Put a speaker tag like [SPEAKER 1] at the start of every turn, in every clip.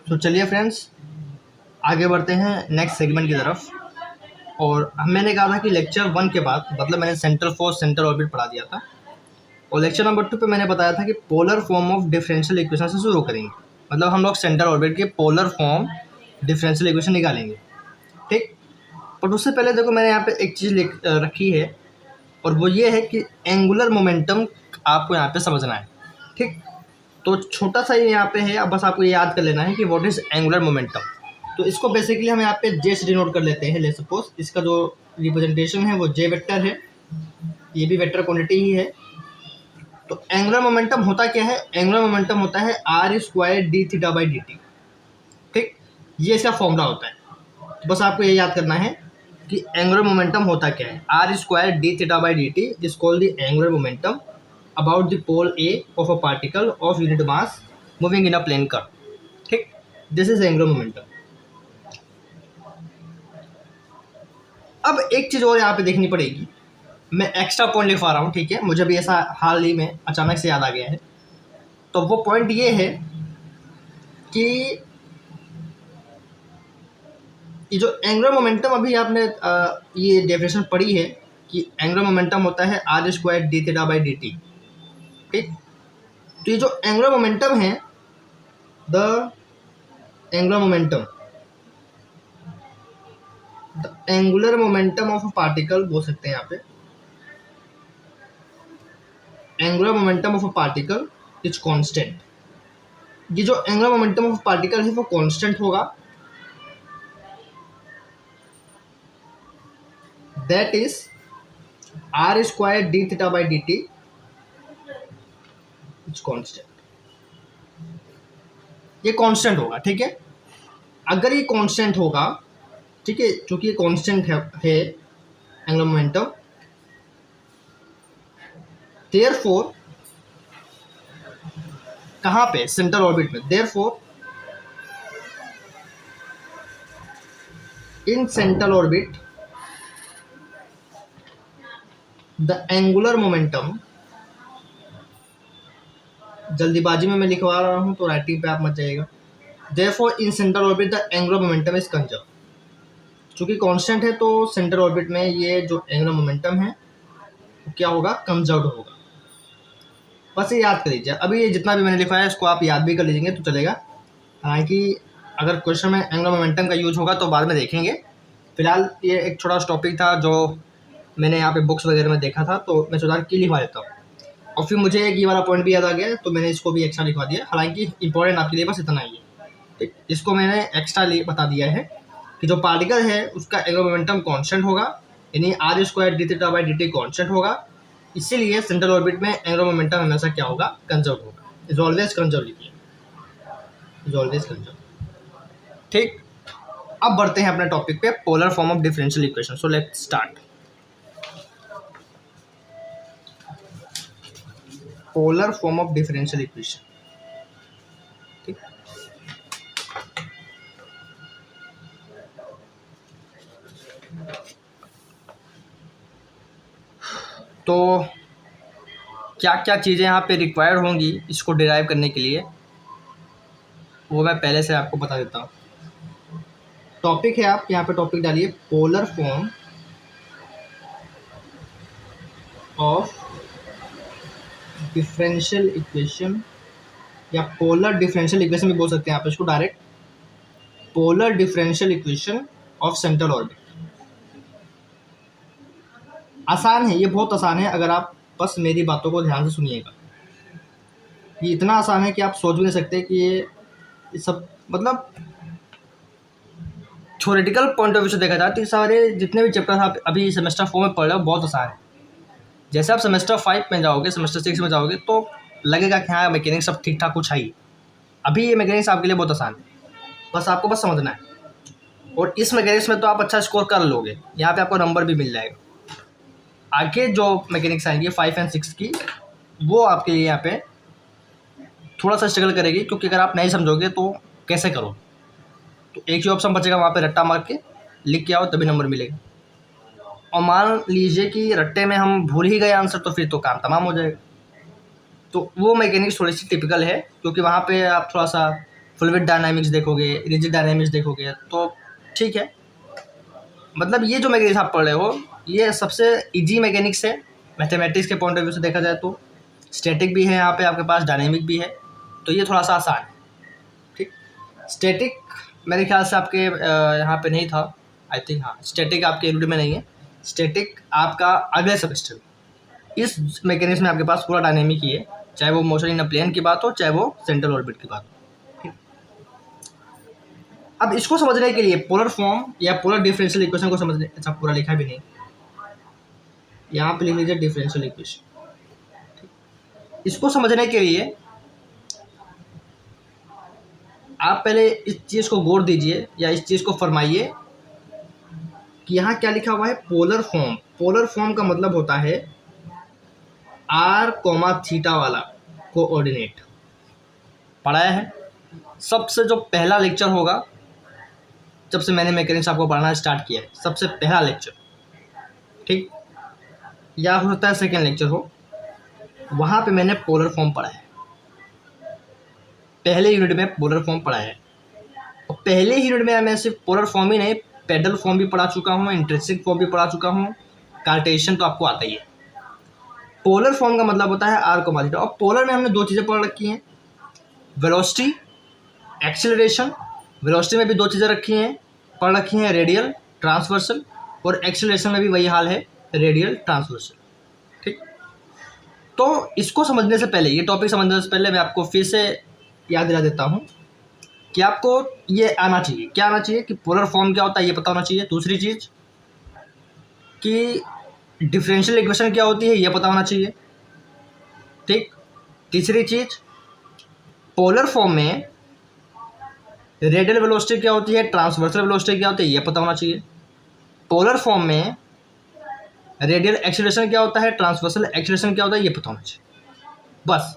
[SPEAKER 1] तो चलिए फ्रेंड्स, आगे बढ़ते हैं नेक्स्ट सेगमेंट की तरफ। और मैंने कहा था कि लेक्चर 1 के बाद मतलब मैंने सेंट्रल फोर्स सेंट्रल ऑर्बिट पढ़ा दिया था, और लेक्चर नंबर 2 पे मैंने बताया था कि polar form of differential equation से शुरू करेंगे। मतलब हम लोग सेंट्रल ऑर्बिट के पोलर फॉर्म डिफरेंशियल इक्वेशन निकालेंगे, ठीक। बट उससे पहले देखो, मैंने यहाँ पे एक चीज़ रखी है, और वो ये है कि एंगुलर मोमेंटम आपको यहाँ पे समझना है, ठीक। तो छोटा सा ये यहाँ पे है, अब बस आपको ये याद कर लेना है कि व्हाट इज़ एंगुलर मोमेंटम। तो इसको बेसिकली हम यहाँ पे जे से डिनोट कर लेते हैं। ले सपोज इसका जो रिप्रेजेंटेशन है वो जे वेक्टर है, ये भी वेक्टर क्वांटिटी ही है। तो एंगुलर मोमेंटम होता क्या है? एंगुलर मोमेंटम होता है r² d theta by dt, ठीक। ये इसका फॉर्मूला होता है। तो बस आपको ये याद करना है कि एंगुलर मोमेंटम होता क्या है। r² d theta by dt is called the angular momentum about the pole A of a particle of unit mass moving in a plane curve, ठीक। This is angular momentum. अब एक चीज़ और यहाँ पे देखनी पड़ेगी, मैं एक्स्ट्रा पॉइंट लिखवा रहा हूँ, ठीक है। मुझे भी ऐसा हाल ही में अचानक से याद आ गया है। तो वो पॉइंट ये है कि ये जो एंगुलर मोमेंटम अभी आपने ये डेफिनेशन पढ़ी है कि एंगुलर मोमेंटम होता है r² d theta by dt, ठीक। तो ये जो एंगुलर मोमेंटम है, the angular momentum of a particle बोल सकते हैं यहाँ पे। Angular momentum of a particle is constant. ये जो एंगुलर मोमेंटम ऑफ पार्टिकल है वो कांस्टेंट होगा, that is r² d theta by dt is constant. ये कांस्टेंट होगा, ठीक है। अगर ये कांस्टेंट होगा, ठीक है, क्योंकि ये कांस्टेंट है एंगुलर मोमेंटम, देयरफॉर कहाँ पे? सेंट्रल ऑर्बिट में। Therefore in central orbit the angular momentum, जल्दीबाजी में मैं लिखवा रहा हूँ तो राइटिंग पे आप मत जाइएगा। Therefore in central orbit the angular momentum is conserve. चूँकि कांस्टेंट है तो सेंट्रल ऑर्बिट में ये जो एंगुलर मोमेंटम है वो क्या होगा? कंजर्व्ड होगा। बस ये याद कर लीजिए। अभी ये जितना भी मैंने लिखा है इसको आप याद भी कर लीजिएंगे तो चलेगा। हालांकि अगर क्वेश्चन में एंगुलर मोमेंटम का यूज होगा तो बाद में देखेंगे। फिलहाल ये एक छोटा सा टॉपिक था जो मैंने यहाँ पे बुक्स वगैरह में देखा था, तो मैं सोचा कि लिखवा देता हूँ। और फिर मुझे एक ये वाला पॉइंट भी याद आ गया तो मैंने इसको भी एक्स्ट्रा लिखवा दिया। हालांकि इंपॉर्टेंट आपके लिए बस इतना ही है, ठीक। इसको मैंने एक्स्ट्रा बता दिया है कि जो पार्टिकल है उसका एंगुलर मोमेंटम कांस्टेंट होगा, यानी r² d theta by dt constant होगा। इसीलिए सेंट्रल ऑर्बिट में एंगुलर मोमेंटम हमेशा क्या होगा? कंजर्व होगा। इज ऑलवेज कंजर्व लिखिए, इज ऑलवेज कंजर्व, ठीक। अब बढ़ते हैं अपने टॉपिक पे, polar form of differential equation. So let's start. Polar form of differential equation, ठीक। तो क्या क्या चीज़ें यहाँ पे रिक्वायर्ड होंगी इसको डिराइव करने के लिए, वो मैं पहले से आपको बता देता हूँ। टॉपिक है, आप यहाँ पे टॉपिक डालिए polar form of differential equation, या पोलर डिफरेंशियल इक्वेशन भी बोल सकते हैं आप इसको direct. Polar differential equation of central orbit. आसान है, ये बहुत आसान है, अगर आप बस मेरी बातों को ध्यान से सुनिएगा। ये इतना आसान है कि आप सोच भी नहीं सकते कि ये सब मतलब थ्योरेटिकल पॉइंट ऑफ व्यू से देखा जाए तो सारे जितने भी चैप्टर आप अभी सेमेस्टर 4 में पढ़ रहे हो बहुत आसान है। जैसे आप सेमेस्टर 5 में जाओगे, सेमेस्टर 6 में जाओगे तो लगेगा कि हाँ मैकेनिक्स सब ठीक ठाक कुछ है ही। अभी ये मैकेनिक्स आपके लिए बहुत आसान है, बस आपको बस समझना है। और इस मैकेनिक्स में तो आप अच्छा स्कोर कर लोगे, यहाँ पे आपको नंबर भी मिल जाएगा। आगे जो मैकेनिक्स आएंगी 5 और 6 की, वो आपके लिए यहाँ पे थोड़ा सा स्ट्रगल करेगी, क्योंकि अगर आप नहीं समझोगे तो कैसे करो। तो एक ही ऑप्शन बचेगा, वहाँ पे रट्टा मार के लिख के आओ तभी नंबर मिलेगा। और मान लीजिए कि रट्टे में हम भूल ही गए आंसर, तो फिर तो काम तमाम हो जाएगा। तो वो मैकेनिक्स थोड़ी सी टिपिकल है, क्योंकि वहाँ पे आप थोड़ा सा फ्लूइड डायनामिक्स देखोगे, रिजिड डायनामिक्स देखोगे तो ठीक है। मतलब ये जो मैकेनिक्स आप पढ़ रहे हो ये सबसे इजी मैकेनिक्स है मैथमेटिक्स के पॉइंट ऑफ व्यू से देखा जाए तो। स्टैटिक भी है यहाँ पे आपके पास, डायनेमिक भी है, तो ये थोड़ा सा आसान है। ठीक, स्टैटिक मेरे ख्याल से आपके यहाँ पे नहीं था, आई थिंक। हाँ, स्टैटिक आपके यूनिट में नहीं है, स्टैटिक आपका अगले सेमेस्टर में। इस मैकेनिक्स में आपके पास पूरा डायनेमिक ही है, चाहे वो मोशन इन अ प्लेन की बात हो, चाहे वो सेंट्रल ऑर्बिट की बात हो। अब इसको समझने के लिए पोलर फॉर्म या पोलर डिफरेंशियल इक्वेशन को समझने, अच्छा पूरा लिखा भी नहीं, यहाँ पे लिख लीजिए डिफरेंशियल इक्वेशन। इसको समझने के लिए आप पहले इस चीज़ को गौर दीजिए या इस चीज़ को फरमाइए कि यहाँ क्या लिखा हुआ है, पोलर फॉर्म। पोलर फॉर्म का मतलब होता है r, वाला कोऑर्डिनेट। पढ़ाया है सबसे, जो पहला लेक्चर होगा जब से मैंने मैकेनिक्स आपको पढ़ाना स्टार्ट किया है, सबसे पहला लेक्चर, ठीक, या हो सकता है सेकेंड लेक्चर हो, वहाँ पे मैंने पोलर फॉर्म पढ़ा है। पहले यूनिट में पोलर फॉर्म पढ़ा है, और पहले ही यूनिट में मैं सिर्फ पोलर फॉर्म ही नहीं, पेडल फॉर्म भी पढ़ा चुका हूँ, इंट्रिंसिक फॉर्म भी पढ़ा चुका हूँ, कार्टेशियन तो आपको आता ही है। पोलर फॉर्म का मतलब होता है r, और पोलर में हमने दो चीज़ें पढ़ रखी हैं, वेलोसिटी, एक्सेलरेशन। वेलोसिटी में भी दो चीज़ें पढ़ रखी हैं, रेडियल, ट्रांसवर्सल, और एक्सेलरेशन में भी वही हाल है, रेडियल, ट्रांसवर्सल। ठीक, तो इसको समझने से पहले, ये टॉपिक समझने से पहले मैं आपको फिर से याद दिला देता हूँ कि आपको ये आना चाहिए, क्या आना चाहिए कि पोलर फॉर्म क्या होता है ये पता होना चाहिए। दूसरी चीज़ कि डिफरेंशियल इक्वेशन क्या होती है ये पता होना चाहिए। ठीक, तीसरी चीज़ पोलर फॉर्म में रेडियल वेलोसिटी क्या होती है, ट्रांसवर्सल वेलोसिटी क्या होती है ये पता होना चाहिए। पोलर फॉर्म में रेडियल एक्सीलरेशन क्या होता है, ट्रांसवर्सल एक्सीलरेशन क्या होता है ये पता होना चाहिए। बस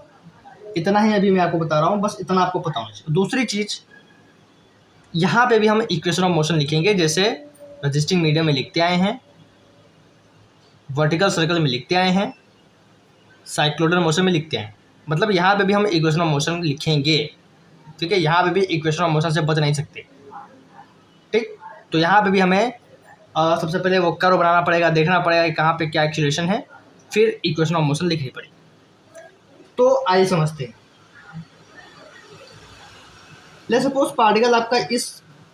[SPEAKER 1] इतना ही अभी मैं आपको बता रहा हूँ, बस इतना आपको पता होना चाहिए। दूसरी चीज़, यहाँ पे भी हम इक्वेशन ऑफ मोशन लिखेंगे, जैसे रजिस्टिंग मीडियम में लिखते आए हैं, वर्टिकल सर्कल में लिखते आए हैं, साइक्लोइडल मोशन में लिखते हैं। मतलब यहाँ पे भी हम इक्वेशन ऑफ मोशन लिखेंगे, ठीक है। यहाँ पे भी इक्वेशन ऑफ मोशन से बच नहीं सकते, ठीक। तो यहाँ पे भी हमें सबसे पहले वो कर्व बनाना पड़ेगा, देखना पड़ेगा कि कहाँ पे क्या एक्सीलरेशन है, फिर इक्वेशन ऑफ मोशन लिखनी पड़ेगी। तो आइए समझते हैं। लेट्स सपोज पार्टिकल आपका इस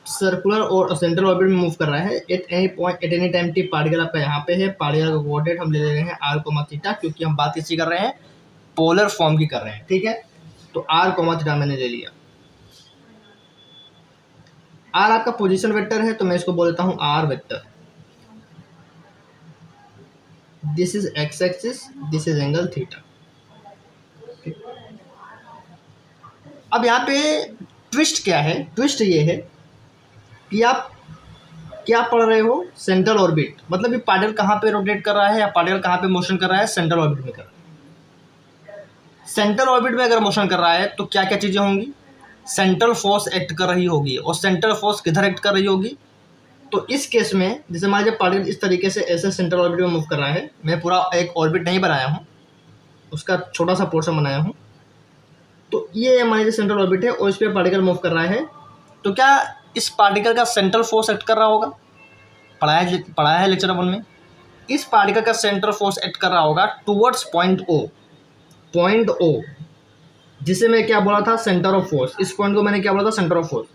[SPEAKER 1] सर्कुलर और सेंट्रल ऑर्बिट में मूव कर रहा है at any point, eight any time T. Particle आपका यहाँ पे है, पार्टिकल का कोऑर्डिनेट हम ले रहे हैं r, क्योंकि हम बात इसी कर रहे हैं, पोलर फॉर्म की कर रहे हैं, ठीक है। तो r, मैंने ले लिया। r आपका पोजीशन वेक्टर है, तो मैं इसको बोल देता हूँ r vector. This is x axis, this is angle theta. अब यहाँ पे ट्विस्ट क्या है, ट्विस्ट ये है कि आप क्या पढ़ रहे हो, सेंट्रल ऑर्बिट। मतलब ये पार्टिकल कहाँ पे रोटेट कर रहा है या पार्टिकल कहाँ पे मोशन कर रहा है, सेंट्रल ऑर्बिट में कर रहा है। सेंट्रल ऑर्बिट में अगर मोशन कर रहा है तो क्या क्या चीज़ें होंगी, सेंट्रल फोर्स एक्ट कर रही होगी, और सेंट्रल फोर्स किधर एक्ट कर रही होगी। तो इस केस में जैसे मान लीजिए पार्टिकल इस तरीके से ऐसे सेंट्रल ऑर्बिट में मूव कर रहा है, मैं पूरा एक ऑर्बिट नहीं बनाया हूँ, उसका छोटा सा पोर्शन बनाया हूँ। तो ये मान लीजिए सेंट्रल ऑर्बिट है और इस पर पार्टिकल मूव कर रहा है, तो क्या इस पार्टिकल का सेंट्रल फोर्स एक्ट कर रहा होगा, पढ़ाया है लेक्चर 1 में। इस पार्टिकल का सेंट्रल फोर्स एक्ट कर रहा होगा टुवर्ड्स पॉइंट O, जिसे मैं क्या बोला था, सेंटर ऑफ फोर्स। इस पॉइंट को मैंने क्या बोला था, सेंटर ऑफ फोर्स।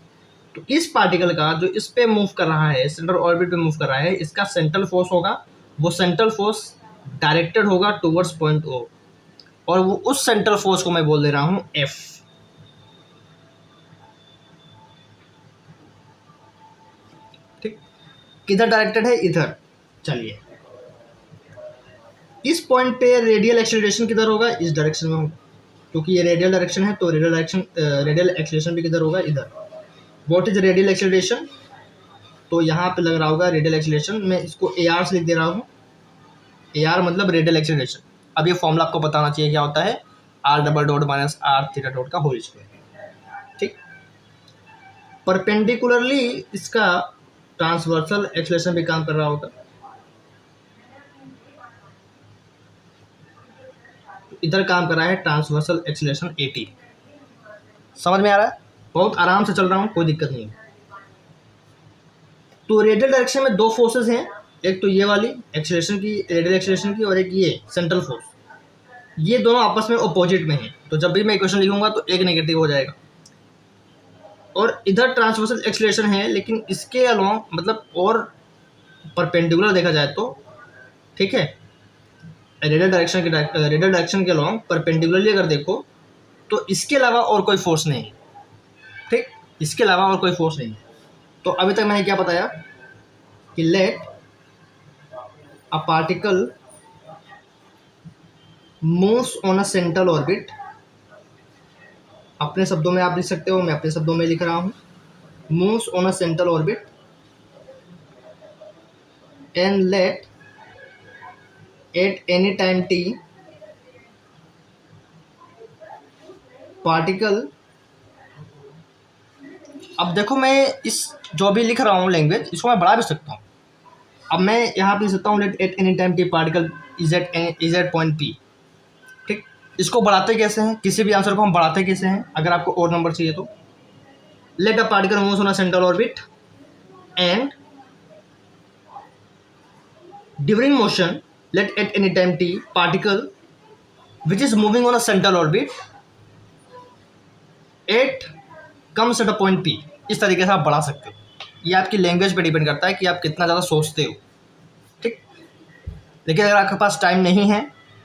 [SPEAKER 1] तो इस पार्टिकल का जो इस पे मूव कर रहा है, सेंट्रल ऑर्बिट पे मूव कर रहा है, इसका सेंट्रल फोर्स होगा, वो सेंट्रल फोर्स डायरेक्टेड होगा टुवर्ड्स पॉइंट O, और वो उस सेंट्रल फोर्स को मैं बोल दे रहा हूँ F। ठीक, किधर डायरेक्टेड है, इधर। चलिए, इस पॉइंट पे रेडियल एक्सीलरेशन किधर होगा, इस डायरेक्शन में होगा, क्योंकि ये रेडियल डायरेक्शन है, तो रेडियल एक्सीलरेशन भी किधर होगा, इधर। व्हाट इज रेडियल एक्सीलरेशन, तो यहाँ पे लग रहा होगा रेडियल एक्सीलरेशन, मैं इसको AR से लिख दे रहा हूँ। AR मतलब रेडियल एक्सीलरेशन। अब ये फॉर्मूला आपको बताना चाहिए क्या होता है, r double dot - r theta dot का होल स्क्वायर। ठीक, परपेंडिकुलरली इसका ट्रांसवर्सल एक्सीलरेशन भी काम कर रहा होगा, इधर काम कर रहा है ट्रांसवर्सल एक्सीलरेशन 80। समझ में आ रहा है। बहुत आराम से चल रहा हूँ, कोई दिक्कत नहीं है। तो रेडियल डायरेक्शन में दो फोर्सेस हैं, एक तो ये वाली एक्सेलरेशन की, रेडियल एक्सेलरेशन की, और एक ये सेंट्रल फोर्स। ये दोनों आपस में अपोजिट में हैं, तो जब भी मैं इक्वेशन लिखूंगा तो एक नेगेटिव हो जाएगा। और इधर ट्रांसवर्सल एक्सेलरेशन है, लेकिन इसके अलोंग मतलब और परपेंडिकुलर देखा जाए तो, ठीक है, रेडियल डायरेक्शन के अलोंग परपेंडिकुलरली अगर देखो तो इसके अलावा और कोई फोर्स नहीं है, ठीक, इसके अलावा और कोई फोर्स नहीं है। तो अभी तक मैंने क्या बताया कि let a particle moves on a central orbit, अपने शब्दों में आप लिख सकते हो, मैं अपने शब्दों में लिख रहा हूं, moves on a central orbit and let at any time t particle. अब देखो मैं इस जो भी लिख रहा हूँ लैंग्वेज, इसको मैं बढ़ा भी सकता हूँ। अब मैं यहाँ पे लिख सकता हूँ let at any time T particle is at point P, ठीक। इसको बढ़ाते कैसे हैं, किसी भी आंसर को हम बढ़ाते कैसे हैं अगर आपको और नंबर चाहिए तो। Let a particle moves on a central orbit and during motion let at any time T particle which is moving on a central orbit at comes at a point P. इस तरीके से आप बढ़ा सकते हो। ये आपकी लैंग्वेज पे डिपेंड करता है कि आप कितना ज़्यादा सोचते हो, ठीक। लेकिन अगर आपके पास टाइम नहीं है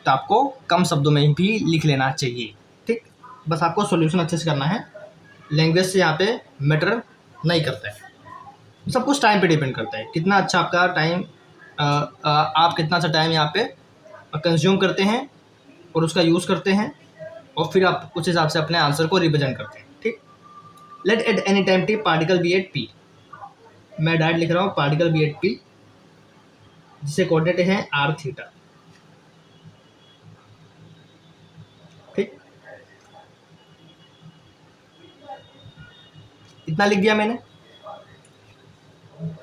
[SPEAKER 1] तो आपको कम शब्दों में भी लिख लेना चाहिए, ठीक। बस आपको सॉल्यूशन अच्छे से करना है, लैंग्वेज से यहाँ पे मैटर नहीं करता है। सब कुछ टाइम पे डिपेंड करता है, कितना अच्छा आपका टाइम, आप कितना अच्छा टाइम यहाँ पे कंज्यूम करते हैं और उसका यूज़ करते हैं, और फिर आप उस हिसाब से अपने आंसर को रिप्रेजेंट करते हैं, ठीक। Let at any time T particle be at P, मैं डायरेक्ट लिख रहा हूँ पार्टिकल बी एट पी, जिसे कोऑर्डिनेट है आर थीटा, ठीक। इतना लिख दिया मैंने।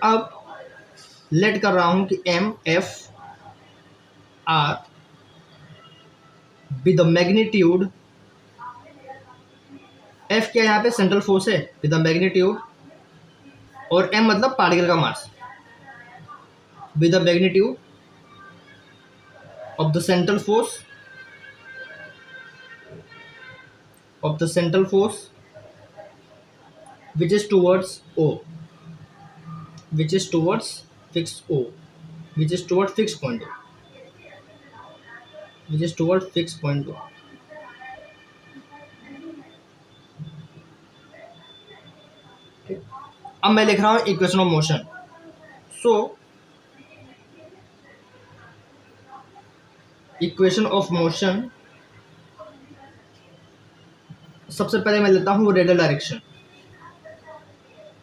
[SPEAKER 1] अब लेट कर रहा हूं कि M F R with the magnitude, F क्या यहाँ पे सेंट्रल फोर्स है, विद द मैग्नीट्यूड, और एम मतलब पार्टिकल का mass, with the magnitude of the central force, of the central force which is towards O, which is towards fixed O, which is toward fixed point O, which is toward fixed point O. अब मैं लिख रहा हूँ equation of motion. So equation of motion, सबसे पहले मैं लेता हूँ रेडियल डायरेक्शन।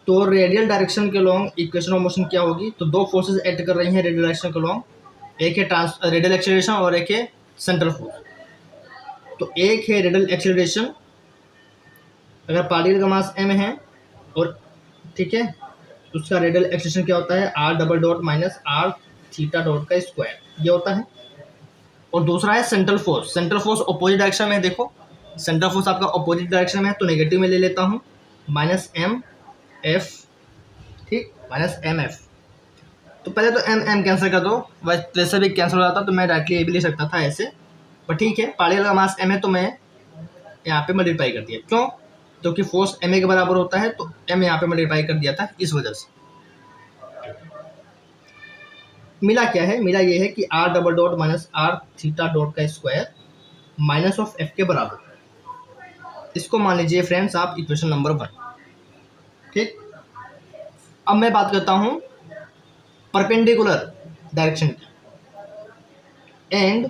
[SPEAKER 1] तो रेडियल डायरेक्शन के लॉन्ग इक्वेशन ऑफ मोशन क्या होगी, तो दो फोर्सेस एक्ट कर रही हैं रेडियल डायरेक्शन के लॉन्ग, एक है रेडियल एक्सेलरेशन और एक है सेंट्रल फोर्स। तो एक है रेडियल एक्सेलरेशन, अगर पार्टिकल का मास m है, और ठीक है, तो उसका रेडियल एक्सेलरेशन क्या होता है, r double dot minus r theta dot का स्क्वायर, ये होता है। और दूसरा है central force. Central force opposite direction में, देखो सेंट्रल फोर्स आपका अपोजिट डायरेक्शन में है, तो नेगेटिव में ले लेता हूँ, माइनस एम एफ, ठीक, माइनस एम एफ। तो पहले तो एम एम कैंसिल कर दो, वैसे भी कैंसिल हो जाता, तो मैं डायरेक्टली ये भी ले सकता था ऐसे, पर ठीक है, पार्टिकल का मास m है तो मैं यहाँ पे मल्टीप्लाई कर दिया। क्यों, क्योंकि फोर्स ma के बराबर होता है, तो m यहाँ पे मल्टीप्लाई कर दिया था, इस वजह से। मिला क्या है, मिला ये है कि r double dot minus r theta dot का स्क्वायर माइनस ऑफ f के बराबर। इसको मान लीजिए फ्रेंड्स आप इक्वेशन नंबर 1, ठीक। अब मैं बात करता हूँ परपेंडिकुलर डायरेक्शन की, एंड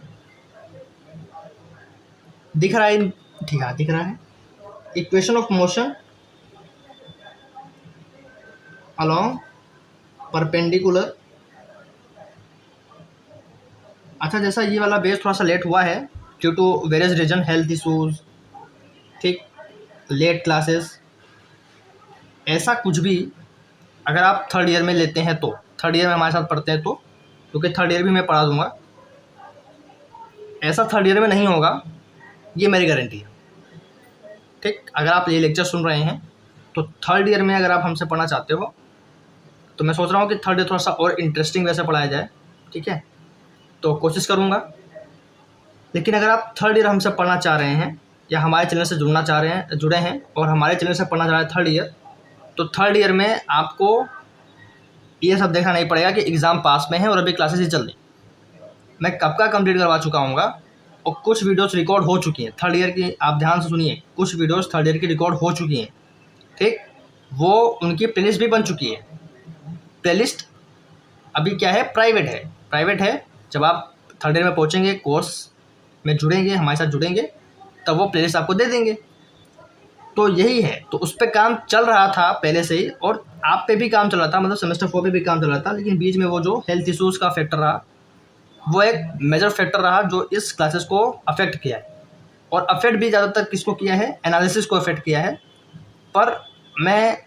[SPEAKER 1] दिख रहा है, ठीक है दिख रहा है, equation of motion along perpendicular. अच्छा, जैसा ये वाला बेस थोड़ा सा लेट हुआ है due to various reason, health issues, ठीक, लेट क्लासेस, ऐसा कुछ भी। अगर आप थर्ड ईयर में लेते हैं तो, थर्ड ईयर में हमारे साथ पढ़ते हैं तो, क्योंकि थर्ड ईयर भी मैं पढ़ा दूंगा, ऐसा थर्ड ईयर में नहीं होगा, ये मेरी गारंटी है, ठीक। अगर आप ये लेक्चर सुन रहे हैं तो थर्ड ईयर में अगर आप हमसे पढ़ना चाहते हो तो मैं सोच रहा हूँ कि थर्ड ईयर थोड़ा सा और इंटरेस्टिंग वैसे पढ़ाया जाए, ठीक है, तो कोशिश करूँगा। लेकिन अगर आप थर्ड ईयर हमसे पढ़ना चाह रहे हैं या हमारे चैनल से जुड़े हैं और हमारे चैनल से पढ़ना चाह रहे हैं थर्ड ईयर, तो थर्ड ईयर में आपको ये सब देखना नहीं पड़ेगा कि एग्ज़ाम पास में है और अभी क्लासेस ही चल रही। मैं कब का कंप्लीट करवा चुका हूँ और कुछ वीडियोस रिकॉर्ड हो चुकी हैं थर्ड ईयर की। आप ध्यान से सुनिए, कुछ वीडियोस थर्ड ईयर की रिकॉर्ड हो चुकी हैं, ठीक, वो उनकी प्लेलिस्ट भी बन चुकी है। प्लेलिस्ट अभी क्या है, प्राइवेट है। जब आप थर्ड ईयर में पहुँचेंगे, कोर्स में जुड़ेंगे, हमारे साथ जुड़ेंगे, तब वो प्लेलिस्ट आपको दे देंगे। तो यही है, तो उस पर काम चल रहा था पहले से ही, और आप पे भी काम चल रहा था, मतलब सेमेस्टर 4 पे भी काम चल रहा था। लेकिन बीच में वो जो हेल्थ इश्यूज़ का फैक्टर रहा, वो एक मेजर फैक्टर रहा जो इस क्लासेस को अफेक्ट किया है। और अफेक्ट भी ज़्यादातर किसको किया है, एनालिसिस को अफेक्ट किया है। पर मैं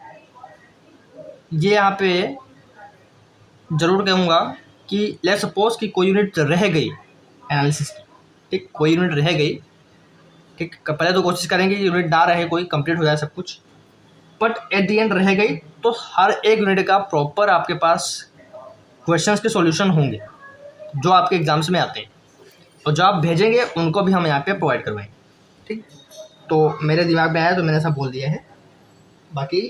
[SPEAKER 1] ये यहाँ पे ज़रूर कहूँगा कि लेट्स सपोज कि कोई यूनिट रह गई एनालिसिस की, ठीक, कोई यूनिट रह गई, ठीक, पहले तो कोशिश करेंगे कि यूनिट ना रहे, कोई कंप्लीट हो जाए सब कुछ, बट एट दी एंड रह गई तो हर एक यूनिट का प्रॉपर आपके पास क्वेश्चंस के सॉल्यूशन होंगे जो आपके एग्जाम्स में आते हैं, और जो आप भेजेंगे उनको भी हम यहाँ पे प्रोवाइड करवाएंगे, ठीक। तो मेरे दिमाग में आया तो मैंने ऐसा बोल दिया है। बाकी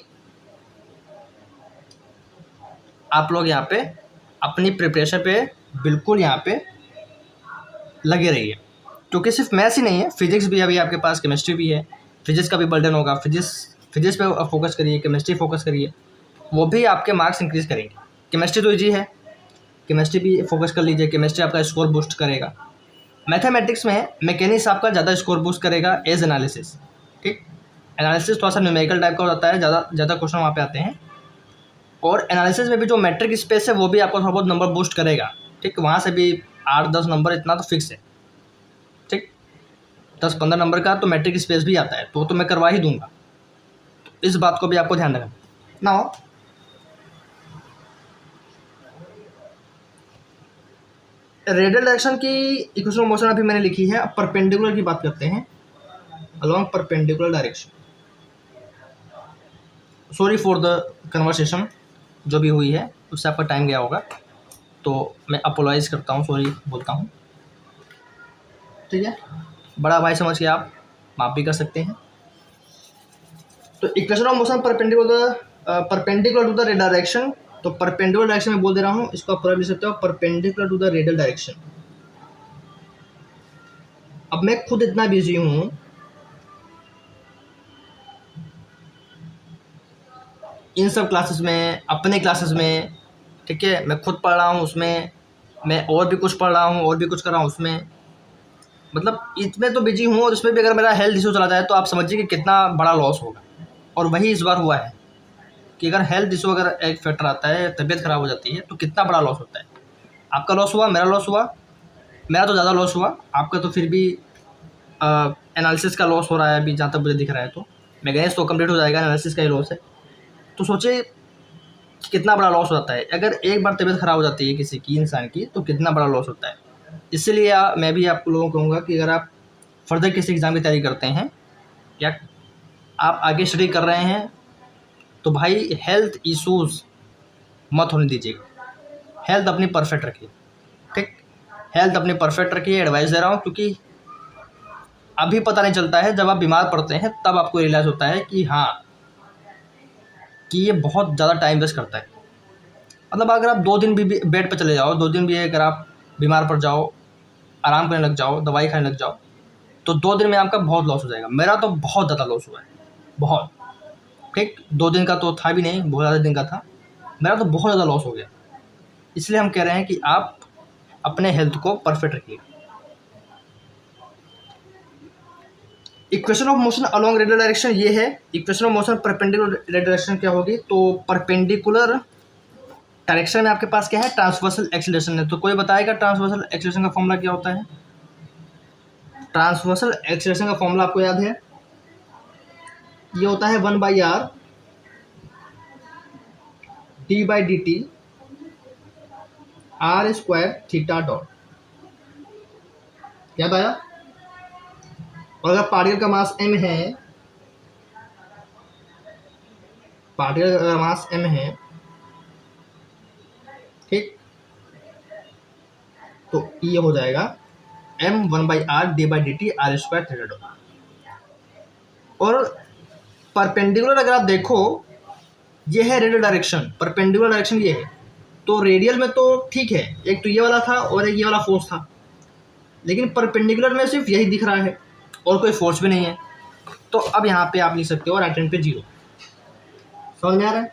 [SPEAKER 1] आप लोग यहाँ पे अपनी प्रिपरेशन पे बिल्कुल यहाँ पे लगे रहिए, क्योंकि सिर्फ मैथ्स ही नहीं है, फिजिक्स भी अभी आपके पास, केमिस्ट्री भी है, फिजिक्स का भी बर्डन होगा। फिजिक्स पे फोकस करिए, केमिस्ट्री फोकस करिए, वो भी आपके मार्क्स इंक्रीज़ करेंगे। केमिस्ट्री तो ईजी है, केमिस्ट्री भी फोकस कर लीजिए, केमिस्ट्री आपका स्कोर बूस्ट करेगा। मैथमेटिक्स में मैकेनिक्स आपका ज़्यादा स्कोर बूस्ट करेगा एज एनालिसिस, ठीक। एनालिसिस थोड़ा सा न्यूमेरिकल टाइप का हो जाता है, ज़्यादा क्वेश्चन वहाँ पे आते हैं। और एनालिसिस में भी जो मैट्रिक स्पेस है वो भी आपको थोड़ा बहुत नंबर बूस्ट करेगा, ठीक। वहाँ से भी 8-10 नंबर इतना तो फिक्स है, ठीक। 10-15 नंबर का तो मैट्रिक स्पेस भी आता है, तो मैं करवा ही दूंगा। तो इस बात को भी आपको ध्यान रखना ना हो। रेडियल डायरेक्शन की इक्वेशन ऑफ मोशन अभी मैंने लिखी है। अब परपेंडिकुलर की बात करते हैं, along perpendicular direction. Sorry for the conversation जो भी हुई है उससे आपका टाइम गया होगा, तो मैं अपोलाइज करता हूँ, सॉरी बोलता हूँ, ठीक है। बड़ा भाई समझ के आप माफ भी कर सकते हैं। तो equation of motion perpendicular to the radial direction, तो परपेंडिकुलर डायरेक्शन में बोल दे रहा हूँ, इसको आप पूरा लिख सकते हो perpendicular to the radial direction. अब मैं खुद इतना बिजी हूँ इन सब क्लासेस में, अपने क्लासेस में, ठीक है, मैं खुद पढ़ रहा हूँ उसमें, मैं और भी कुछ पढ़ रहा हूँ और भी कुछ कर रहा हूँ उसमें, मतलब इसमें तो बिजी हूँ, और इसमें भी अगर मेरा हेल्थ इशू चला जाए तो आप समझिए कि कितना बड़ा लॉस होगा। और वही इस बार हुआ है कि अगर हेल्थ इशू अगर एक फैक्टर आता है, तबीयत ख़राब हो जाती है, तो कितना बड़ा लॉस होता है। आपका लॉस हुआ, मेरा लॉस हुआ, मेरा तो ज़्यादा लॉस हुआ, आपका तो फिर भी एनालिसिस का लॉस हो रहा है अभी जहाँ तक मुझे दिख रहा है। तो मैकेनिक्स तो कंप्लीट हो जाएगा, एनालिसिस का ही लॉस है। तो सोचिए कि कितना बड़ा लॉस हो जाता है अगर एक बार तबीयत ख़राब हो जाती है किसी की, इंसान की, तो कितना बड़ा लॉस होता है। इसलिए मैं भी आप लोगों को कहूँगा कि अगर आप फर्दर किसी एग्ज़ाम की तैयारी करते हैं या आप आगे स्टडी कर रहे हैं, तो भाई हेल्थ इश्यूज़ मत होने दीजिएगा। हेल्थ अपनी परफेक्ट रखिए, ठीक, हेल्थ अपनी परफेक्ट रखिए, एडवाइस दे रहा हूँ, क्योंकि अभी पता नहीं चलता है, जब आप बीमार पड़ते हैं तब आपको रियलाइज़ होता है कि हाँ, कि ये बहुत ज़्यादा टाइम वेस्ट करता है। मतलब अगर आप 2 दिन भी बेड पर चले जाओ, 2 दिन भी अगर आप बीमार पड़ जाओ, आराम करने लग जाओ, दवाई खाने लग जाओ, तो 2 दिन में आपका बहुत लॉस हो जाएगा। मेरा तो बहुत ज़्यादा लॉस हुआ है, बहुत, ठीक। 2 दिन का तो था भी नहीं, बहुत ज़्यादा दिन का था, मेरा तो बहुत ज़्यादा लॉस हो गया। इसलिए हम कह रहे हैं कि आप अपने हेल्थ को परफेक्ट रखिए। Equation of motion along radial direction ये है। Equation of motion perpendicular radial direction क्या होगी, तो परपेंडिकुलर डायरेक्शन में आपके पास क्या है, ट्रांसवर्सल एक्सीलरेशन है। तो कोई बताएगा ट्रांसवर्सल एक्सीलरेशन का फॉर्मूला क्या होता है? ट्रांसवर्सल एक्सीलरेशन का फॉर्मूला आपको याद है, ये होता है 1/r d/dt r² theta dot. याद आया? और अगर पार्टिकल का मास m है पार्टिकल का मास m है, ठीक, तो ये हो जाएगा m1/r/dt r² थीटा डॉट। और परपेंडिकुलर अगर आप देखो, ये है रेडियल डायरेक्शन, परपेंडिकुलर डायरेक्शन ये है, तो रेडियल में तो ठीक है, एक तो ये वाला था और एक ये वाला फोर्स था, लेकिन परपेंडिकुलर में सिर्फ यही दिख रहा है और कोई फोर्स भी नहीं है। तो अब यहाँ पे आप लिख सकते हो राइट हैंड पे 0। समझ में आ रहा है?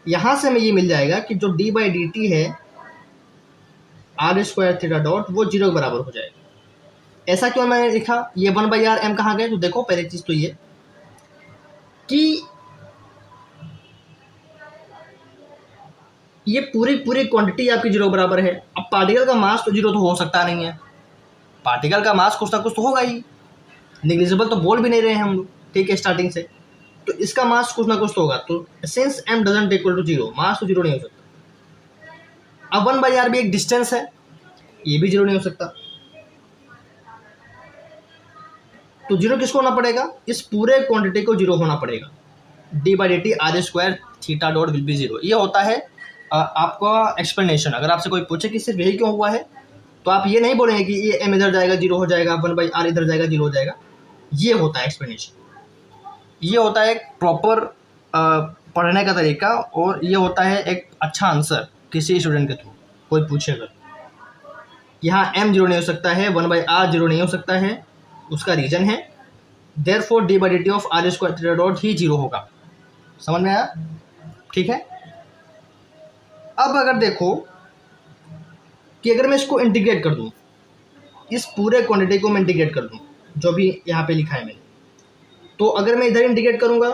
[SPEAKER 1] यहाँ से हमें ये मिल जाएगा कि जो d/dt है r² थीटा डॉट वो 0 के बराबर हो जाएगा। ऐसा क्यों मैंने लिखा? ये 1/r m कहाँ गए? तो देखो पहली चीज़ तो ये कि ये पूरी पूरी क्वांटिटी आपकी 0 बराबर है। अब पार्टिकल का मास तो 0 तो हो सकता नहीं है, पार्टिकल का मास कुछ ना कुछ तो होगा ही, निग्लिजिबल तो बोल भी नहीं रहे हैं हम लोग, ठीक है, स्टार्टिंग से, तो इसका मास कुछ ना कुछ तो होगा। तो since m doesn't equal to 0, mass तो 0 नहीं हो सकता। अब 1/r भी एक डिस्टेंस है, ये भी 0 नहीं हो सकता। तो 0 किसको होना पड़ेगा? इस पूरे क्वांटिटी को 0 होना पड़ेगा। d/dt r² theta dot will be 0। ये होता है आपका एक्सप्लेनेशन। अगर आपसे कोई पूछे कि सिर्फ यही क्यों हुआ है, तो आप ये नहीं बोलेंगे कि ये m इधर जाएगा 0 हो जाएगा, 1/r इधर जाएगा 0 हो जाएगा। ये होता है एक्सप्लेनेशन, ये होता है एक प्रॉपर पढ़ने का तरीका, और ये होता है एक अच्छा आंसर किसी स्टूडेंट के थ्रू कोई पूछेगा। यहाँ m 0 नहीं हो सकता है, 1/r 0 नहीं हो सकता है, उसका रीजन है therefore d/dt of r² theta dot ही 0 होगा। समझ में आया? ठीक है। अब अगर देखो कि अगर मैं इसको इंटीग्रेट कर दूं, इस पूरे क्वांटिटी को मैं इंटीग्रेट कर दूं, जो भी यहाँ पे लिखा है मैंने, तो अगर मैं इधर इंटीग्रेट करूँगा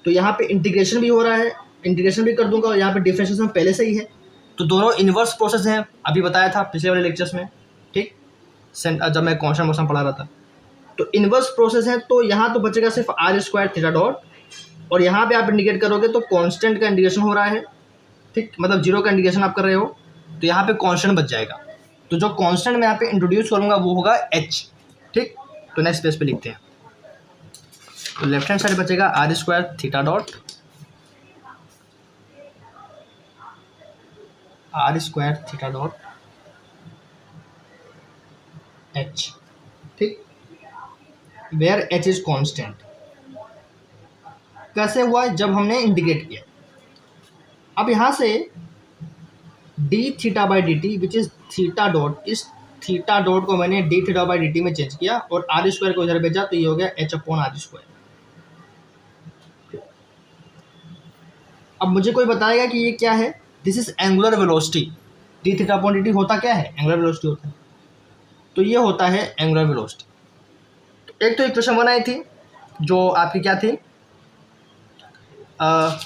[SPEAKER 1] तो यहाँ पे इंटीग्रेशन भी हो रहा है, इंटीग्रेशन भी कर दूंगा, और यहाँ पे डिफरेंशिएशन पहले से ही है, तो दोनों इन्वर्स प्रोसेस हैं। अभी बताया था पिछले वाले लेक्चर्स में, ठीक, जब मैं कॉन्स्टेंट मोशन पढ़ा रहा था, तो इन्वर्स प्रोसेस है। तो यहाँ तो बचेगा सिर्फ r² थीटा डॉट, और यहाँ पे आप इंडिकेट करोगे तो कांस्टेंट का इंडिकेशन हो रहा है, ठीक, मतलब 0 का इंडिकेशन आप कर रहे हो, तो यहाँ पे कांस्टेंट बच जाएगा। तो जो कांस्टेंट मैं यहाँ पे इंट्रोड्यूस करूँगा वो होगा h, ठीक। तो नेक्स्ट पेज पे लिखते हैं, तो लेफ्ट हैंड साइड बचेगा r² theta dot r² theta dot h, ठीक, वेयर h इज कांस्टेंट। कैसे हुआ? जब हमने इंटीग्रेट किया। अब यहाँ से d θ/dt which is theta dot, इस थीटा डॉट को मैंने d θ/dt में चेंज किया और r² को इधर भेजा, तो ये हो गया h/r²। अब मुझे कोई बताएगा कि ये क्या है? This is angular velocity. d θ/dt होता क्या है? एंगुलर वेलोसिटी होता है। तो ये होता है एंगुलर वेलोसिटी। तो एक तो इक्वेशन 1 आई थी जो आपकी क्या थी,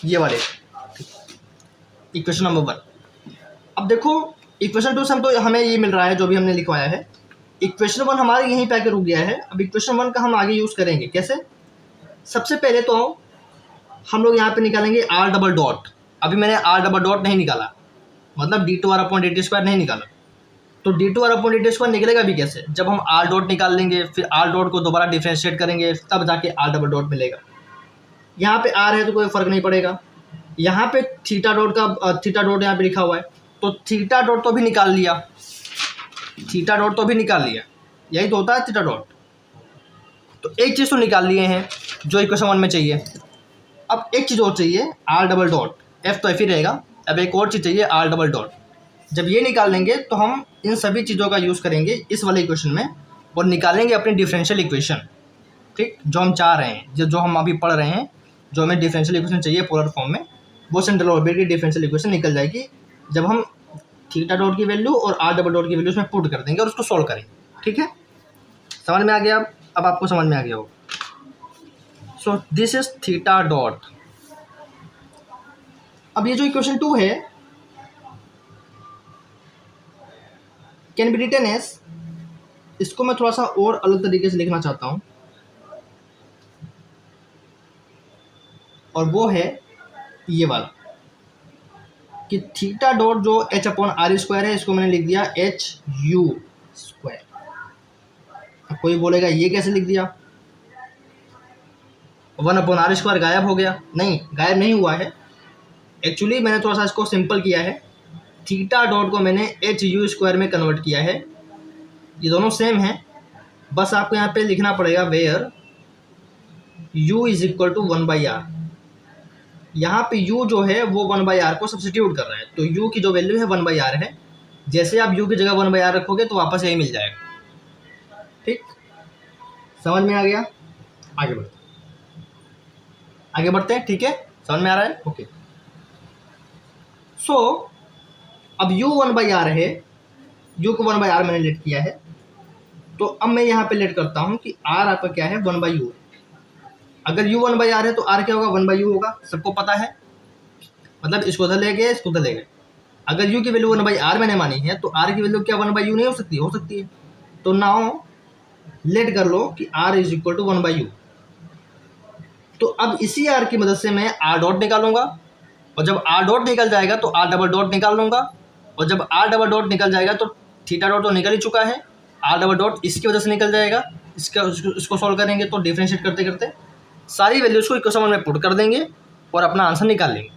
[SPEAKER 1] ये वाले इक्वेशन नंबर 1। अब देखो इक्वेशन 2 से हम तो हमें ये मिल रहा है जो भी हमने लिखवाया है। इक्वेशन 1 हमारे यहीं पे आके रुक गया है। अब इक्वेशन 1 का हम आगे यूज़ करेंगे कैसे? सबसे पहले तो हम लोग यहाँ पे निकालेंगे r डबल डॉट। अभी मैंने r डबल डॉट नहीं निकाला, मतलब d2r/dt² नहीं निकाला। तो d2r/dt² निकलेगा भी कैसे? जब हम r डॉट निकाल लेंगे, फिर r डॉट को दोबारा डिफ्रेंशिएट करेंगे, तब जाके r डबल डॉट मिलेगा। यहाँ पे r है तो कोई फ़र्क नहीं पड़ेगा। यहाँ पे थीटा डॉट यहाँ पे लिखा हुआ है, तो थीटा डॉट तो भी निकाल लिया, थीटा डॉट तो भी निकाल लिया, यही तो होता है थीटा डॉट। तो एक चीज़ तो निकाल लिए हैं जो इक्वेशन 1 में चाहिए। अब एक चीज़ और चाहिए, r डबल डॉट, f तो f ही रहेगा। अब एक और चीज़ चाहिए r डबल डॉट। जब ये निकाल लेंगे तो हम इन सभी चीज़ों का यूज़ करेंगे इस वाले इक्वेशन में और निकालेंगे अपनी डिफरेंशियल इक्वेशन, ठीक, जो हम चाह रहे हैं, जो हम अभी पढ़ रहे हैं, जो हमें डिफरेंशियल इक्वेशन चाहिए पोलर फॉर्म में, वो सेंट्रल ऑर्बिट की डिफरेंशियल इक्वेशन निकल जाएगी जब हम थीटा डॉट की वैल्यू और r डबल डॉट की वैल्यू उसमें पुट कर देंगे और उसको सॉल्व करेंगे। ठीक है, समझ में आ गया? अब आपको समझ में आ गया हो। So this is theta dot. अब ये जो इक्वेशन 2 है कैन बी रिटन एज, इसको मैं थोड़ा सा और अलग तरीके से लिखना चाहता हूं, और वो है ये वाला कि थीटा डॉट जो h/r² है, इसको मैंने लिख दिया h/u²। अब कोई बोलेगा ये कैसे लिख दिया? 1/r² गायब हो गया? नहीं, गायब नहीं हुआ है। एक्चुअली मैंने थोड़ा सा इसको सिंपल किया है, थीटा डॉट को मैंने HU² में कन्वर्ट किया है। ये दोनों सेम है, बस आपको यहाँ पे लिखना पड़ेगा where U is equal to 1/r। यहाँ पे U जो है वो 1/r को सब्सिट्यूट कर रहा है, तो U की जो वैल्यू है 1/r है। जैसे आप U की जगह 1/r रखोगे तो वापस यही मिल जाएगा। ठीक, समझ में आ गया? आगे बढ़ते हैं। ठीक है, समझ में आ रहा है? ओके। सो अब U 1/r है, U को 1/r मैंने लेट किया है, तो अब मैं यहाँ पे लेट करता हूँ कि R आपका क्या है, 1/u। अगर U 1/r है तो R क्या होगा, 1/u होगा, सबको पता है। मतलब इसको उधर ले गए, इसको उधर ले गए। अगर U की वैल्यू 1/r मैंने मानी है तो R की वैल्यू क्या 1/u नहीं हो सकती? हो सकती है। तो नाउ लेट कर लो कि R is equal to 1/u। तो अब इसी R की मदद से मैं R डॉट निकालूंगा, और जब R डॉट निकल जाएगा तो R डबल डॉट निकाल लूंगा, और जब R डबल डॉट निकल जाएगा तो थीटा डॉट तो निकल ही चुका है, R डबल डॉट इसकी वजह से निकल जाएगा। इसको सॉल्व करेंगे तो डिफरेंशिएट करते करते सारी वैल्यूज को इक्वेशन में पुट कर देंगे और अपना आंसर निकाल लेंगे।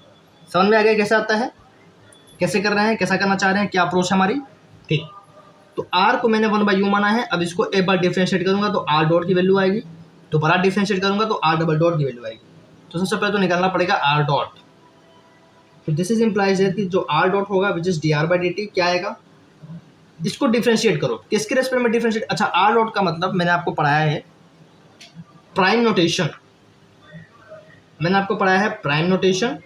[SPEAKER 1] समझ में आ गया कैसे आता है, कैसे कर रहे हैं, कैसा करना चाह रहे हैं, क्या अप्रोच है हमारी? ठीक, तो R को मैंने 1/u माना है। अब इसको एक बार डिफरेंशिएट करूंगा तो R डॉट की वैल्यू आएगी, दोबारा डिफरेंशिएट करूंगा तो R डबल डॉट की वैल्यू आएगी। तो सबसे पहले तो निकालना पड़ेगा R डॉट। तो दिस इज इम्प्लाइज है कि जो R डॉट होगा विच इज dr/dt क्या आएगा, इसको डिफरेंशिएट करो। किसके रेस्पेक्ट में डिफरेंशिएट? अच्छा, R डॉट का मतलब मैंने आपको पढ़ाया है प्राइम नोटेशन, मैंने आपको पढ़ाया है प्राइम नोटेशन,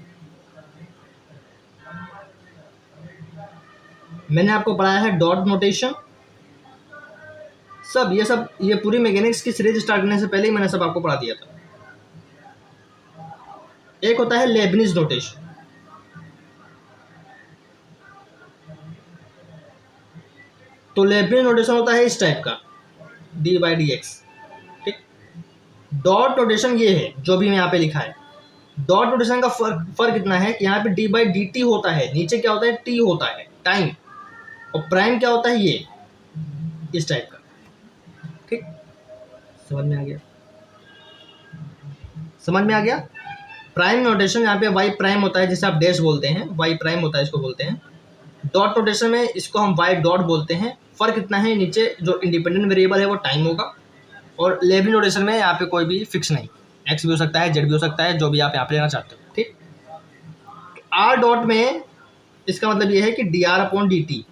[SPEAKER 1] मैंने आपको पढ़ाया है डॉट नोटेशन, सब ये पूरी मैकेनिक्स की सीरीज स्टार्ट करने से पहले ही मैंने सब आपको पढ़ा दिया था। एक होता है लेबनिज नोटेशन, तो लेबनिज नोटेशन होता है इस टाइप का, d/dx। ठीक, डॉट नोटेशन ये है जो भी मैं यहाँ पे लिखा है। डॉट नोटेशन का फर्क इतना है कि यहाँ पे d/dt होता है, नीचे क्या होता है, t होता है टाइम, और प्राइम क्या होता है, ये इस टाइप का। ठीक, समझ में आ गया? समझ में आ गया? प्राइम नोटेशन यहाँ पे वाई प्राइम होता है, जिसे आप डैश बोलते हैं, वाई प्राइम होता है, इसको बोलते हैं। डॉट नोटेशन में इसको हम वाई डॉट बोलते हैं। फर्क इतना है, नीचे जो इंडिपेंडेंट वेरिएबल है वो टाइम होगा, और लेबनिज नोटेशन में यहाँ पे कोई भी फिक्स नहीं, एक्स भी हो सकता है, जेड भी हो सकता है, जो भी आप यहाँ पे लेना चाहते हो। ठीक, आर डॉट में इसका मतलब ये है कि dr/dt,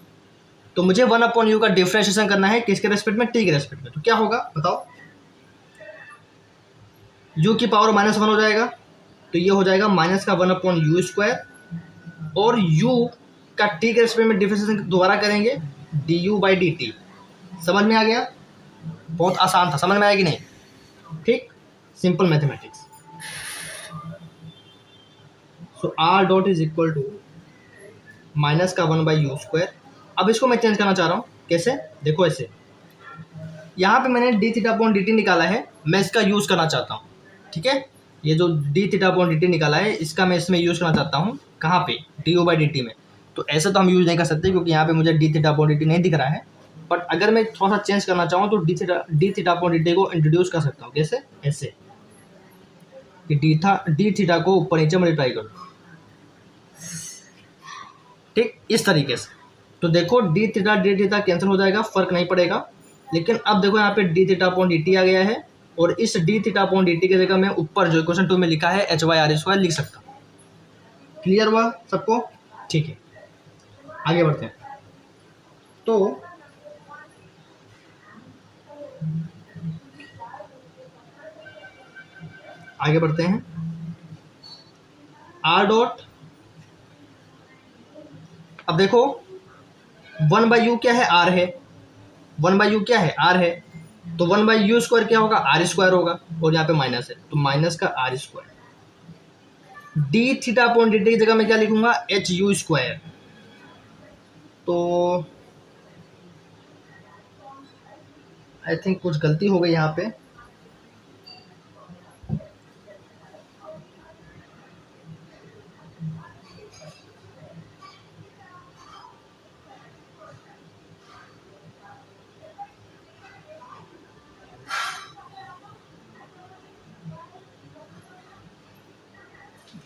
[SPEAKER 1] तो मुझे 1/u का डिफरेंशिएशन करना है, किसके रेस्पेक्ट में, t के रेस्पेक्ट में। तो क्या होगा बताओ, u की पावर -1 हो जाएगा, तो ये हो जाएगा माइनस का 1/u², और u का t के रेस्पेक्ट में डिफरेंशिएशन दोबारा करेंगे, du/dt। समझ में आ गया? बहुत आसान था, समझ में आया कि नहीं? ठीक, simple mathematics. So r dot is equal to minus का 1/u²। अब इसको मैं चेंज करना चाह रहा हूँ, कैसे? देखो ऐसे, यहाँ पे मैंने dθ/dt निकाला है, मैं इसका यूज़ करना चाहता हूँ। ठीक है, ये जो dθ/dt निकाला है इसका मैं इसमें यूज़ करना चाहता हूँ, कहाँ पे, du/dt में। तो ऐसे तो हम यूज़ नहीं कर सकते क्योंकि यहाँ पे मुझे dθ/dt नहीं दिख रहा है, बट अगर मैं थोड़ा सा चेंज करना चाहूँ तो dθ/dt को इंट्रोड्यूस कर सकता हूँ। कैसे? ऐसे कि dθ को ऊपर नीचे मल्टीप्लाई कर दो। ठीक, इस तरीके से। तो देखो dθ कैंसिल हो जाएगा, फर्क नहीं पड़ेगा। लेकिन अब देखो यहाँ पे dθ/dt आ गया है, और इस dθ/dt की जगह मैं ऊपर जो क्वेश्चन 2 में लिखा है h/r² लिख सकता हूँ। क्लियर हुआ सबको? ठीक है, आगे बढ़ते हैं। तो आगे बढ़ते हैं, r डॉट, अब देखो 1/u क्या है, r है, 1/u क्या है, r है, तो 1/u² क्या होगा, r² होगा, और यहाँ पे माइनस है तो माइनस का r²। dθ/dt की जगह मैं क्या लिखूंगा, HU²। तो आई थिंक कुछ गलती हो गई यहाँ पे,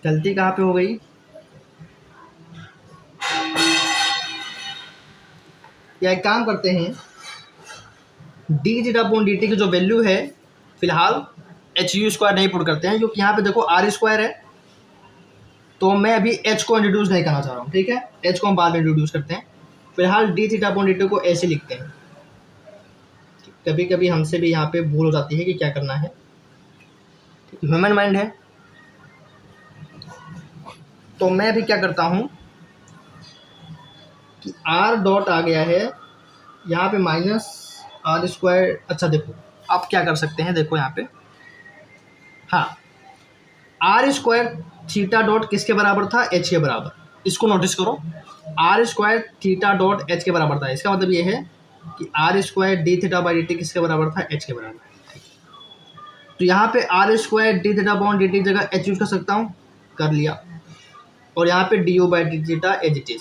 [SPEAKER 1] गलती कहाँ पे हो गई, या एक काम करते हैं, D theta upon D T की जो वैल्यू है फिलहाल एच यू स्क्वायर नहीं पुट करते हैं, क्योंकि यहाँ पे देखो आर स्क्वायर है, तो मैं अभी एच को इंट्रोड्यूस नहीं करना चाह रहा हूँ, ठीक है, एच को हम बाद में इंट्रोड्यूस करते हैं। फिलहाल D theta upon D T को ऐसे लिखते हैं। कभी कभी हमसे भी यहाँ पे भूल हो जाती है कि क्या करना है, ह्यूमन माइंड है। तो मैं अभी क्या करता हूँ कि आर डॉट आ गया है यहाँ पे माइनस आर स्क्वायर। अच्छा देखो आप क्या कर सकते हैं, देखो यहाँ पे, हाँ, आर स्क्वायर थीटा डॉट किसके बराबर था, एच के बराबर। इसको नोटिस करो, R square theta dot H के बराबर था। इसका मतलब ये है कि R square D theta by D T किसके बराबर था, एच के बराबर। तो यहाँ पे आर स्क्वायर डी थीटा बॉन्ड डी टी जगह एच यूज कर सकता हूँ, कर लिया, और यहाँ पे D U by D theta as it is.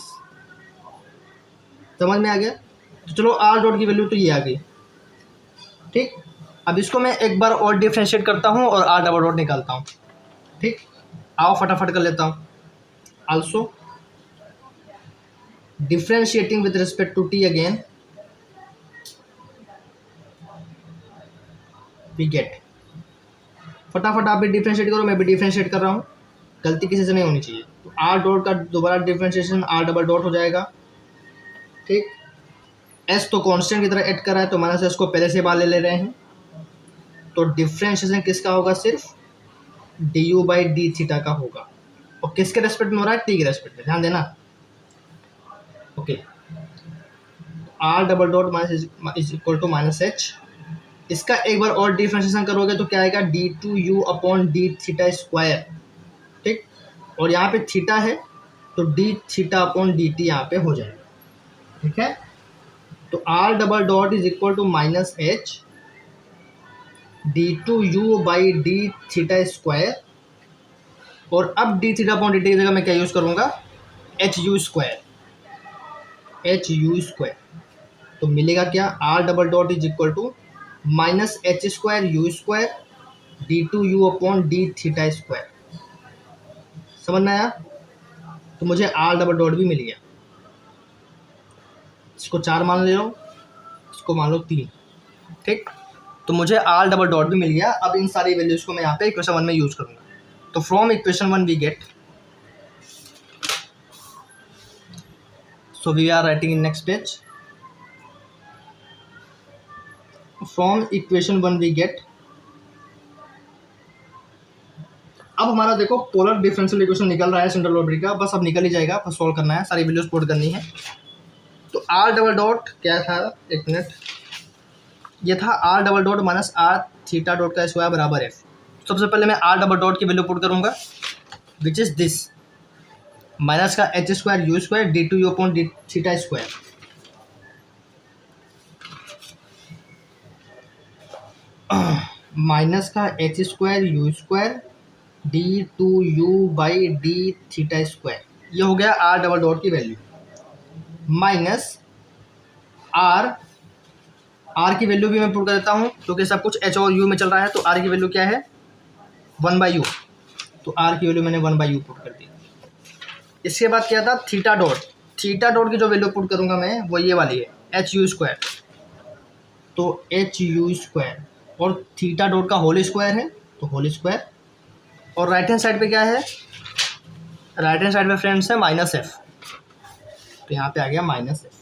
[SPEAKER 1] समझ में आ गया। तो चलो आर डॉट की वैल्यू तो ये आ गई, ठीक। अब इसको मैं एक बार और डिफ्रेंशिएट करता हूँ और आर डबल डॉट निकालता हूँ, ठीक। आओ फटाफट कर लेता हूँ। Also differentiating with respect to T again we get, फटाफट आप भी डिफ्रेंशिएट करो, मैं भी डिफ्रेंशिएट कर रहा हूँ, गलती किसी से नहीं होनी चाहिए। तो आर डॉट का दोबारा डिफ्रेंशिएशन आर डबल डॉट हो जाएगा, ठीक। एस तो कांस्टेंट की तरह ऐड कर रहा है, तो माइनस एस को पहले से बाहर ले रहे हैं, तो डिफ्रेंशिएशन किसका होगा, सिर्फ D U by D theta का होगा। और किसके रेस्पेक्ट में हो रहा है, टी के रेस्पेक्ट में, ध्यान देना। Okay, R double dot minus is equal to minus H. इसका एक बार और डिफ्रेंशिएशन करोगे तो क्या आएगा, D two U upon D theta square, ठीक। और यहाँ पे थीटा है तो D theta upon D T यहाँ पे हो जाएगा, ठीक है। तो R double dot is equal to minus H D two U by D theta square, और अब D theta upon D T की जगह मैं क्या यूज़ करूँगा, H U square, H U square. तो मिलेगा क्या, R double dot is equal to minus H square U square D two U upon D theta square. समझ में आया। तो मुझे आर डबल डॉट भी मिल गया। इसको 4 मान ले लो, इसको मान लो 3, ठीक। तो मुझे आर डबल डॉट भी मिल गया। अब इन सारी वैल्यूज को मैं यहाँ पे इक्वेशन 1 में यूज करूँगा। तो from equation 1 we get, so we are writing in next page, from equation 1 we get. अब हमारा देखो पोलर डिफरेंशियल इक्वेशन निकल रहा है सेंट्रल ऑर्बिट का, बस अब निकल ही जाएगा, बस सॉल्व करना है, सारी वैल्यूज पुट करनी है। तो आर डबल डॉट क्या था, एक मिनट, ये था R double dot minus R theta dot का स्क्वायर बराबर एफ। सबसे पहले मैं आर डबल डॉट की वैल्यू पुट करूंगा, विच इज दिस, माइनस का H square U square D two U upon D theta square, minus का H square U square D two U by D theta square. ये हो गया R double dot की value, minus R, R की value भी मैं put कर देता हूँ क्योंकि सब कुछ एच और यू में चल रहा है। तो आर की वैल्यू क्या है, 1/u, तो आर की वैल्यू मैंने 1/u पुट कर दी। इसके बाद क्या था, थीटा डॉट, थीटा डॉट की जो वैल्यू पुट करूँगा मैं वो ये वाली है, एच यू स्क्वायर, तो एच यू स्क्वायर, और थीटा डॉट का होल स्क्वायर है तो होल स्क्वायर, और राइट हैंड साइड पे क्या है, राइट हैंड साइड पे फ्रेंड्स है माइनस एफ, तो यहाँ पे आ गया माइनस एफ।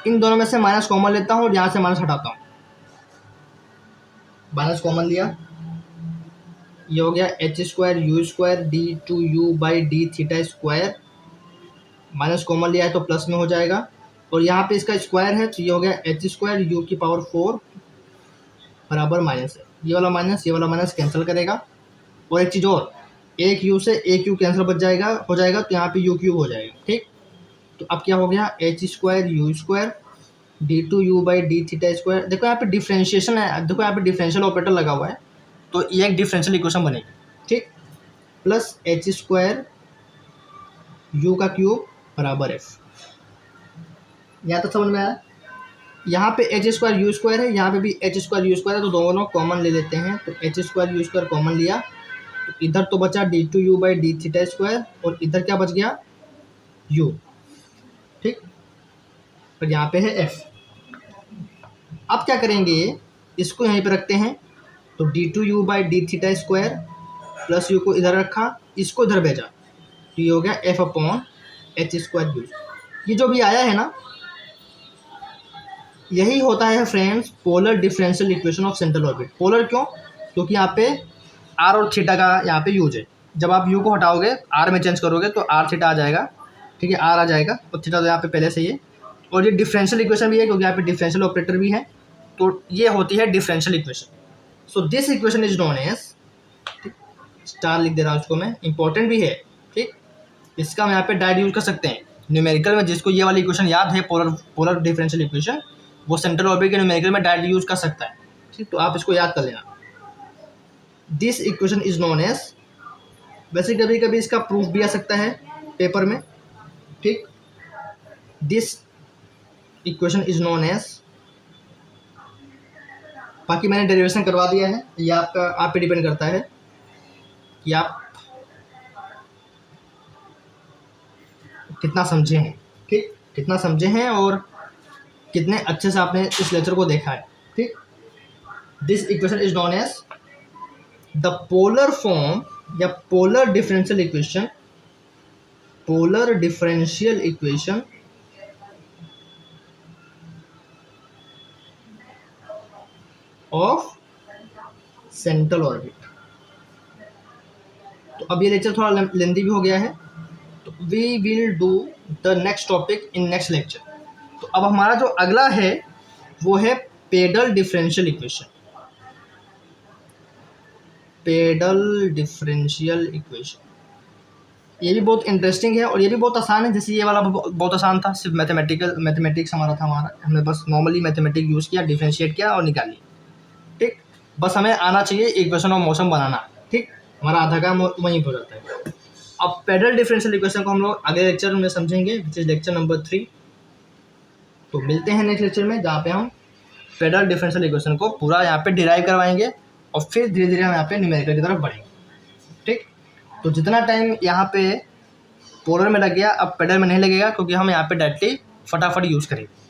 [SPEAKER 1] इन दोनों में से माइनस कॉमन लेता हूँ और यहाँ से माइनस हटाता हूँ, माइनस कॉमन लिया, ये हो गया H square U square D two U by D theta square, minus common लिया है तो प्लस में हो जाएगा, और यहाँ पे इसका स्क्वायर है तो ये हो गया एच स्क्वायर यू की पावर 4 बराबर माइनस है, ये वाला माइनस कैंसिल करेगा, और एक चीज़ और, एक यू से एक यू कैंसिल बच जाएगा, हो जाएगा, तो यहाँ पे यू क्यूब हो जाएगा, ठीक। तो अब क्या हो गया, H square U square D two U by D theta square. देखो यहाँ पे डिफ्रेंशिएशन है, देखो यहाँ पे डिफरेंशियल ऑपरेटर लगा हुआ है, तो ये एक डिफरेंशियल इक्वेशन बनेगी, ठीक, प्लस एच स्क्वायर यू का क्यूब बराबर एफ। यहाँ तक समझ में आया। यहाँ पे एच स्क्वायर यू स्क्वायर है, यहाँ पे भी एच स्क्वायर यू स्क्वायर है, तो दोनों कॉमन ले लेते हैं, तो H square U square common लिया, तो इधर तो बचा d2u/d θ² और इधर क्या बच गया u, ठीक। और यहाँ पे है f। अब क्या करेंगे, इसको यहीं पे रखते हैं, तो d2u/d θ² प्लस u को इधर रखा, इसको इधर भेजा, तो ये हो गया f/h²u। ये जो भी आया है ना, यही होता है friends polar differential equation of central orbit. Polar क्यों? क्योंकि यहाँ पे r और थीटा का यहाँ पे यूज है। जब आप u को हटाओगे r में चेंज करोगे तो r थीटा आ जाएगा, ठीक है, r आ जाएगा और थीटा तो यहाँ पे पहले से ही है। और ये डिफरेंशियल इक्वेशन भी है क्योंकि यहाँ पे डिफरेंशियल ऑपरेटर भी है, तो ये होती है differential equation. So this equation is known as, star लिख दे रहा हूँ उसको मैं, इंपॉर्टेंट भी है, ठीक। इसका हम यहाँ पे डायरेक्ट यूज कर सकते हैं न्यूमेरिकल में। जिसको ये वाली इक्वेशन याद है, पोलर डिफरेंशियल इक्वेशन, वो सेंट्रल ऑर्बिट के न्यूमेरिकल में डायरेक्ट यूज कर सकता है, ठीक। तो आप इसको याद कर लेना। This equation is known as, वैसे कभी कभी इसका प्रूफ भी आ सकता है पेपर में, ठीक। This equation is known as, बाकी मैंने डेरिवेशन करवा दिया है, ये आपका आप पे डिपेंड करता है कि आप कितना समझे हैं, ठीक, कितना समझे हैं और कितने अच्छे से आपने इस लेक्चर को देखा है, ठीक। This equation is known as the polar form या polar differential equation, polar differential equation of central orbit. तो अब ये लेक्चर थोड़ा लेंथी भी हो गया है, तो we will do the next topic in next lecture. तो अब हमारा जो अगला है वो है partial differential equation, partial differential equation. ये भी बहुत इंटरेस्टिंग है और ये भी बहुत आसान है। जैसे ये वाला बहुत आसान था, सिर्फ मैथमेटिक्स हमारा था, हमने बस नॉर्मली मैथमेटिक्स यूज़ किया, डिफरेंशिएट किया और निकाली, ठीक। बस हमें आना चाहिए इक्वेशन ऑफ मोशन बनाना, ठीक। हमारा आधा काम वहीं हो जाता है। अब पेडल डिफरेंशियल इक्वेशन को हम लोग अगले लेक्चर में समझेंगे, विच इज लेक्चर नंबर 3। तो मिलते हैं नेक्स्ट लेक्चर में, जहाँ पे हम पेडल डिफरेंशियल इक्वेशन को पूरा यहाँ पे डिराइव करवाएंगे और फिर धीरे धीरे हम यहाँ पे न्यूमेरिकल की तरफ बढ़ेंगे, ठीक। तो जितना टाइम यहाँ पे पोलर में लग गया, अब पेडल में नहीं लगेगा, क्योंकि हम यहाँ पे डायरेक्टली फटाफट यूज़ करेंगे।